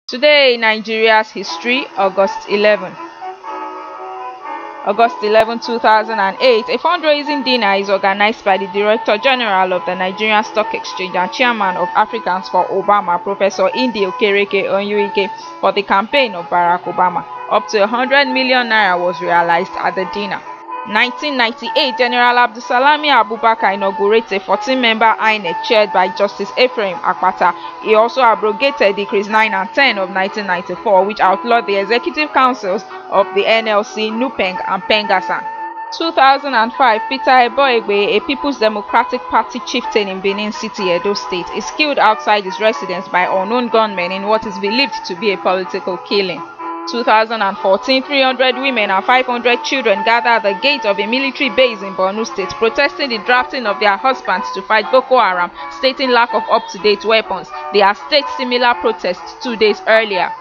Today in Nigeria's history, August 11, 2008, a fundraising dinner is organized by the Director General of the Nigerian Stock Exchange and Chairman of Africans for Obama, Professor Indi Okereke Onyuike, for the campaign of Barack Obama. Up to 100 million naira was realized at the dinner. 1998, General Abdulsalami Abubakar inaugurates a 14-member INEC chaired by Justice Ephraim Akpata. He also abrogated Decrees 9 and 10 of 1994, which outlawed the executive councils of the NLC, NUPENG, and PENGASAN. 2005, Peter Eboegbe, a People's Democratic Party chieftain in Benin City, Edo State, is killed outside his residence by unknown gunmen in what is believed to be a political killing. 2014, 300 women and 500 children gathered at the gate of a military base in Borno State, protesting the drafting of their husbands to fight Boko Haram, stating lack of up-to-date weapons. They have staged similar protests 2 days earlier.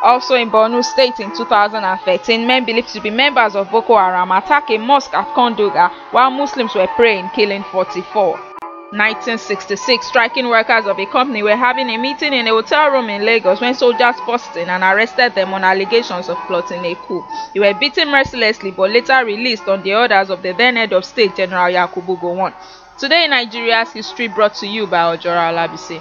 Also in Borno State in 2013, men believed to be members of Boko Haram attacked a mosque at Kondoga while Muslims were praying, killing 44. 1966, striking workers of a company were having a meeting in a hotel room in Lagos when soldiers burst in and arrested them on allegations of plotting a coup. They were beaten mercilessly but later released on the orders of the then head of state, General Yakubu Gowon. Today in Nigeria's history, brought to you by Ojora Olabisi.